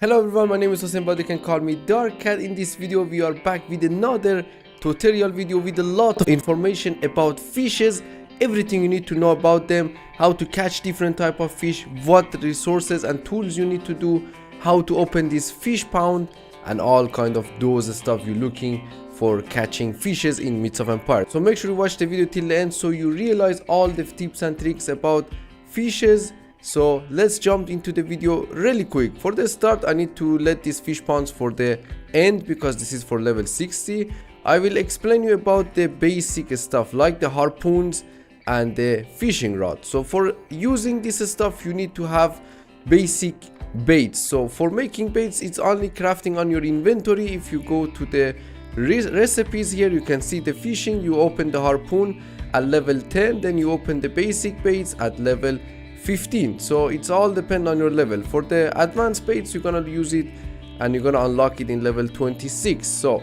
Hello everyone, my name is Hossein, but you can call me Dark Cat. In this video we are back with another tutorial video with a lot of information about fishes, everything you need to know about them, how to catch different type of fish, what resources and tools you need to do, how to open this fish pond, and all kind of those stuff you're looking for catching fishes in Myths of Empires. So make sure you watch the video till the end so you realize all the tips and tricks about fishes. So let's jump into the video really quick. For the start, I need to let these fish ponds for the end because this is for level 60. I will explain you about the basic stuff like the harpoons and the fishing rod. So for using this stuff, you need to have basic baits. So for making baits, it's only crafting on your inventory. If you go to the recipes here, you can see the fishing. You open the harpoon at level 10, then you open the basic baits at level 15. So it's all depend on your level. For the advanced baits, you're gonna use it and you're gonna unlock it in level 26. So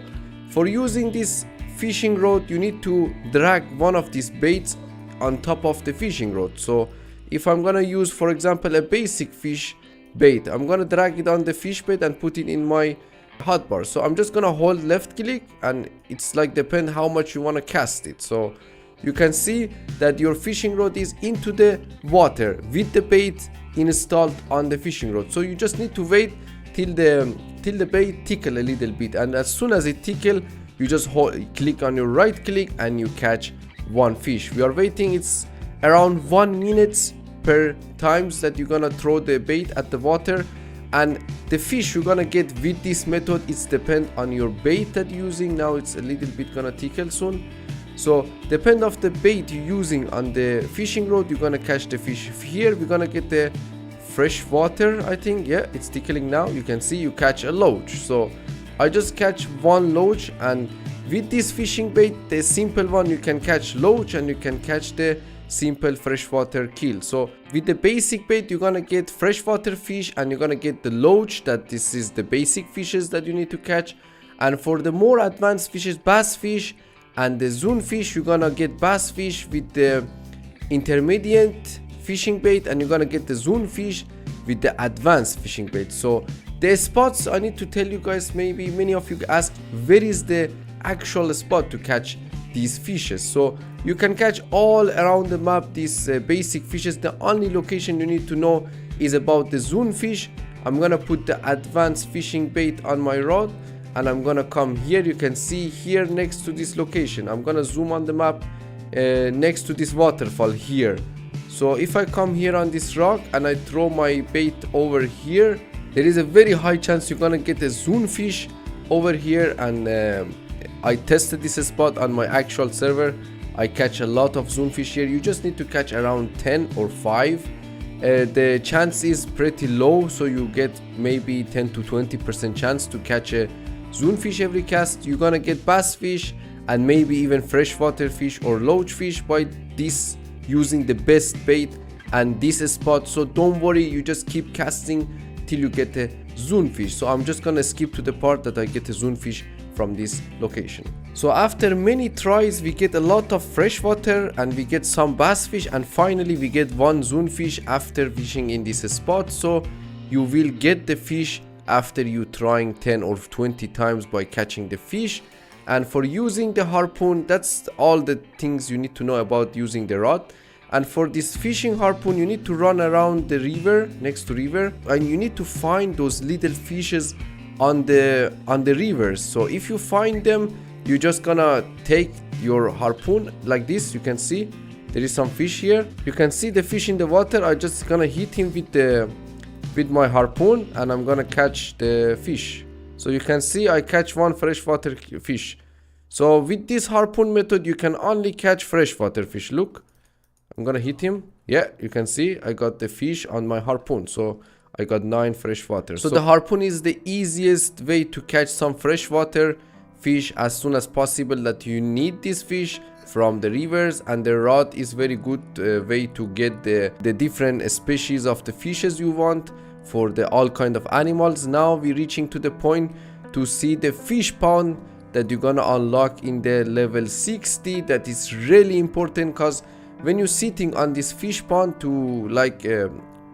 for using this fishing rod, you need to drag one of these baits on top of the fishing rod. So if I'm gonna use, for example, a basic fish bait, I'm gonna drag it on the fish bait and put it in my hotbar. So I'm just gonna hold left click, and it's like depend how much you want to cast it. So you can see that your fishing rod is into the water with the bait installed on the fishing rod. So you just need to wait till the bait tickle a little bit, and as soon as it tickle, you just click on your right click and you catch one fish. We are waiting, it's around 1 minute per times that you're gonna throw the bait at the water, and the fish you're gonna get with this method, it's depend on your bait that you're using. Now it's a little bit gonna tickle soon. So depend of the bait you're using on the fishing rod, you're gonna catch the fish. Here we're gonna get the fresh water, I think. Yeah, it's tickling now. You can see you catch a loach. So I just catch one loach, and with this fishing bait, the simple one, you can catch loach and you can catch the simple freshwater kill. So with the basic bait, you're gonna get freshwater fish and you're gonna get the loach, that this is the basic fishes that you need to catch. And for the more advanced fishes, bass fish and the zoon fish, you're gonna get bass fish with the intermediate fishing bait, and you're gonna get the zoon fish with the advanced fishing bait. So the spots, I need to tell you guys, maybe many of you ask where is the actual spot to catch these fishes. So you can catch all around the map these basic fishes. The only location you need to know is about the zoon fish. I'm gonna put the advanced fishing bait on my rod, and I'm gonna come here. You can see here next to this location, I'm gonna zoom on the map next to this waterfall here. So if I come here on this rock and I throw my bait over here, there is a very high chance you're gonna get a zoon fish over here. And I tested this spot on my actual server. I catch a lot of zoon fish here. You just need to catch around 10 or 5. The chance is pretty low, so you get maybe 10 to 20% chance to catch a zoon fish every cast. You're gonna get bass fish and maybe even freshwater fish or loach fish by this using the best bait and this spot. So don't worry, you just keep casting till you get a zoon fish. So I'm just gonna skip to the part that I get a zoon fish from this location. So after many tries, we get a lot of freshwater and we get some bass fish, and finally we get one zoon fish after fishing in this spot. So you will get the fish after you trying 10 or 20 times by catching the fish. And for using the harpoon, that's all the things you need to know about using the rod. And for this fishing harpoon, you need to run around the river, next to river, and you need to find those little fishes on the rivers. So if you find them, you're just gonna take your harpoon like this. You can see there is some fish here. You can see the fish in the water. I just gonna hit him with my harpoon and I'm gonna catch the fish. So you can see I catch one freshwater fish. So with this harpoon method, you can only catch freshwater fish. Look, I'm gonna hit him. Yeah, you can see I got the fish on my harpoon. So I got 9 freshwater. So the harpoon is the easiest way to catch some freshwater fish as soon as possible that you need this fish from the rivers, and the rod is very good way to get the different species of the fishes you want for the all kind of animals. Now we're reaching to the point to see the fish pond that you're gonna unlock in the level 60. That is really important, because when you're sitting on this fish pond to like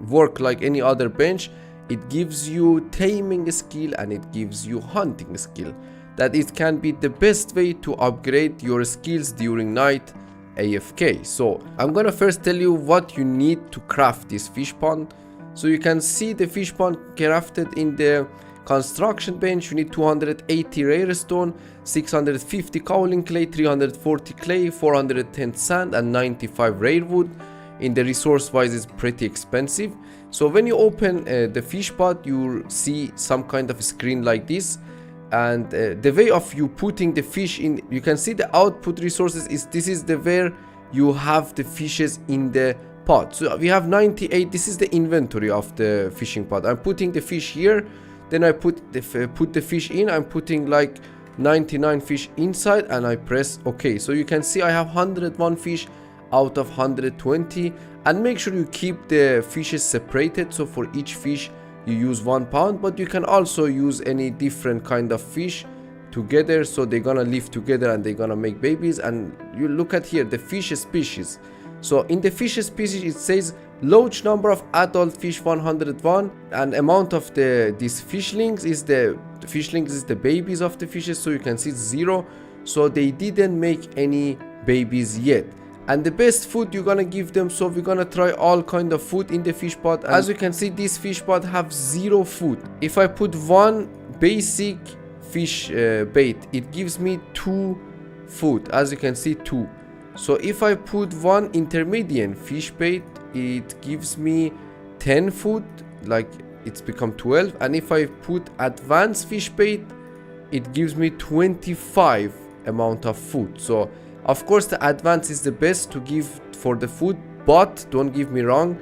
work like any other bench, it gives you taming skill and it gives you hunting skill. That it can be the best way to upgrade your skills during night AFK. So I'm gonna first tell you what you need to craft this fish pond. So you can see the fish pond crafted in the construction bench. You need 280 rare stone, 650 kaolin clay, 340 clay, 410 sand and 95 rare wood. In the resource wise is pretty expensive. So when you open the fish pot, you see some kind of screen like this, and the way of you putting the fish in, you can see the output resources is this is the where you have the fishes in the pot. So we have 98. This is the inventory of the fishing pot. I'm putting the fish here, then I put the fish in. I'm putting like 99 fish inside and I press OK. So you can see I have 101 fish out of 120, and make sure you keep the fishes separated. So for each fish you use 1 pound, but you can also use any different kind of fish together, so they're gonna live together and they're gonna make babies. And you look at here the fish species. So in the fish species it says large number of adult fish 101, and amount of these fishlings is the babies of the fishes. So you can see 0, so they didn't make any babies yet. And the best food you're gonna give them, so we're gonna try all kind of food in the fish pot. As you can see, this fish pot have 0 food. If I put 1 basic fish bait, it gives me 2 food. As you can see, 2. So if I put 1 intermediate fish bait, it gives me 10 food, like it's become 12. And if I put advanced fish bait, it gives me 25 amount of food. So of course the advanced is the best to give for the food, but don't get me wrong,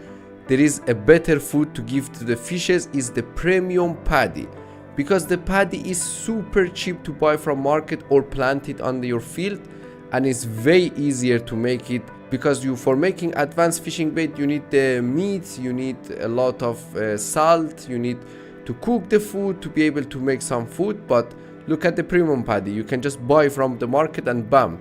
there is a better food to give to the fishes, is the premium paddy, because the paddy is super cheap to buy from market or plant it on your field, and it's way easier to make it, because for making advanced fishing bait you need the meat, you need a lot of salt, you need to cook the food to be able to make some food. But look at the premium paddy, you can just buy from the market and bam.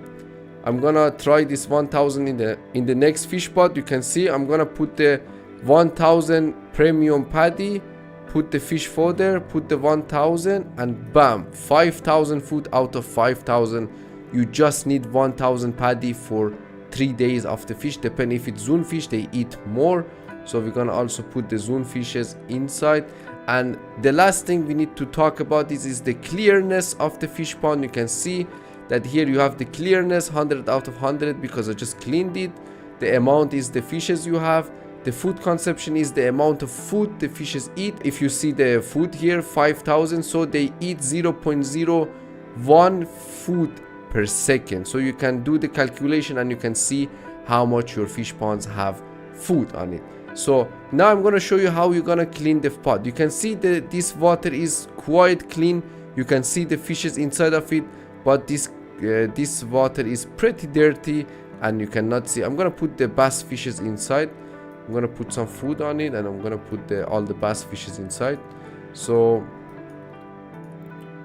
I'm gonna try this 1000 in the next fish pot. You can see I'm gonna put the 1000 premium paddy, put the fish fodder, put the 1000, and bam, 5000 food out of 5000. You just need 1000 paddy for 3 days of the fish. Depend if it's zoom fish, they eat more. So we're gonna also put the zoom fishes inside. And the last thing we need to talk about is the clearness of the fish pond. You can see that here you have the clearness 100 out of 100 because I just cleaned it. The amount is the fishes you have. The food consumption is the amount of food the fishes eat. If you see the food here, 5000, so they eat 0.01 food per second. So you can do the calculation and you can see how much your fish ponds have food on it. So now I'm going to show you how you're going to clean the pot. You can see that this water is quite clean. You can see the fishes inside of it, but this water is pretty dirty and you cannot see. I'm gonna put the bass fishes inside. I'm gonna put some food on it and I'm gonna put all the bass fishes inside. So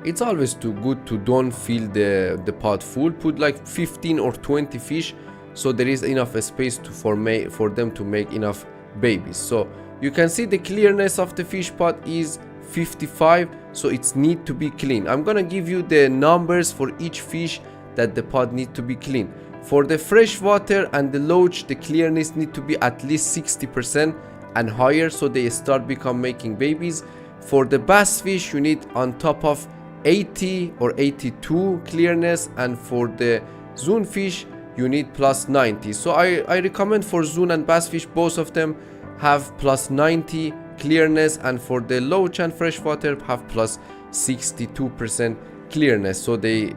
it's always too good to don't fill the pot full. Put like 15 or 20 fish, so there is enough space for them to make enough babies. So you can see the clearness of the fish pot is 55, so it's need to be clean. I'm gonna give you the numbers for each fish that the pot need to be clean. For the fresh water and the loach, the clearness need to be at least 60% and higher, so they start making babies. For the bass fish, you need on top of 80 or 82 clearness, and for the zoom fish you need plus 90. So I recommend for zoom and bass fish, both of them have plus 90 clearness, and for the loach and freshwater have plus 62% clearness, so they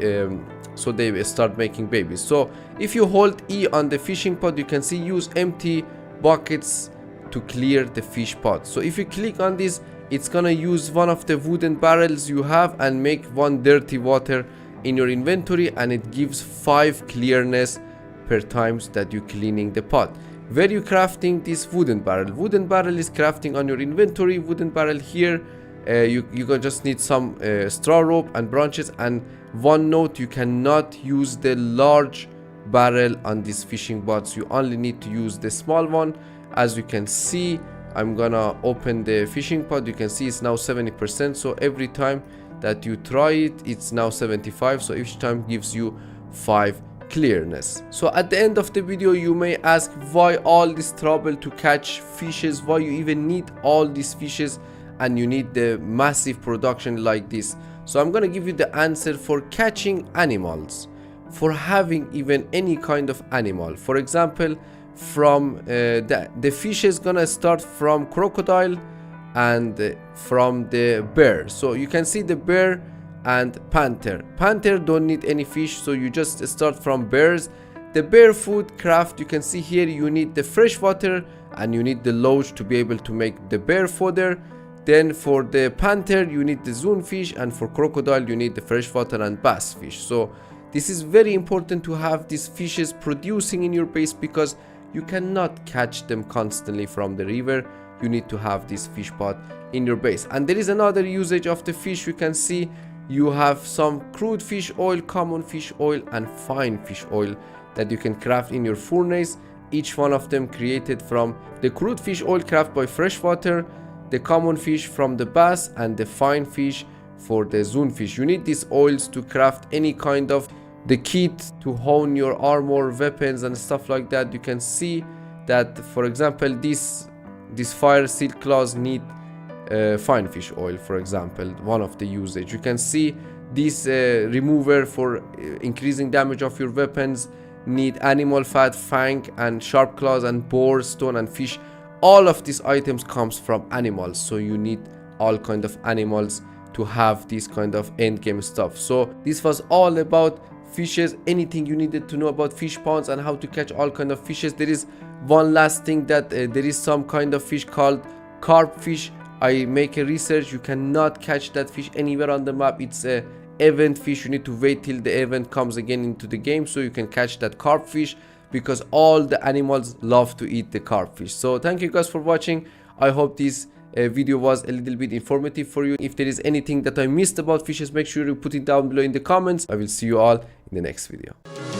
start making babies. So if you hold E on the fishing pot, you can see use empty buckets to clear the fish pot. So if you click on this, it's gonna use one of the wooden barrels you have and make one dirty water in your inventory, and it gives 5 clearness per times that you cleaning the pot. Where you crafting this wooden barrel? Wooden barrel is crafting on your inventory. Wooden barrel here, you gonna just need some straw rope and branches. And one note, you cannot use the large barrel on these fishing pots. You only need to use the small one. As you can see, I'm gonna open the fishing pod. You can see it's now 70%, so every time that you try it, it's now 75, so each time gives you 5 clearness. So at the end of the video, you may ask why all this trouble to catch fishes, why you even need all these fishes and you need the massive production like this. So I'm gonna give you the answer. For catching animals, for having even any kind of animal, for example, from the fish is gonna start from crocodile and from the bear. So you can see the bear and panther don't need any fish, so you just start from bears. The bear food craft, you can see here, you need the fresh water and you need the lodge to be able to make the bear fodder. Then for the panther you need the zoonfish, and for crocodile you need the freshwater and bass fish. So this is very important to have these fishes producing in your base, because you cannot catch them constantly from the river. You need to have this fish pot in your base. And there is another usage of the fish. You can see you have some crude fish oil, common fish oil and fine fish oil that you can craft in your furnace. Each one of them created from the crude fish oil craft by freshwater, the common fish from the bass, and the fine fish for the zoonfish. You need these oils to craft any kind of the kit to hone your armor, weapons and stuff like that. You can see that, for example, these fire seal claws need fine fish oil, for example, one of the usage. You can see this remover for increasing damage of your weapons need animal fat, fang and sharp claws and boar, stone and fish. All of these items comes from animals, so you need all kind of animals to have this kind of end game stuff. So this was all about fishes, anything you needed to know about fish ponds and how to catch all kind of fishes. There is one last thing, that there is some kind of fish called carp fish. I make a research, you cannot catch that fish anywhere on the map. It's a event fish. You need to wait till the event comes again into the game so you can catch that carp fish, because all the animals love to eat the carp fish. So thank you guys for watching. I hope this video was a little bit informative for you. If there is anything that I missed about fishes, make sure you put it down below in the comments. I will see you all in the next video.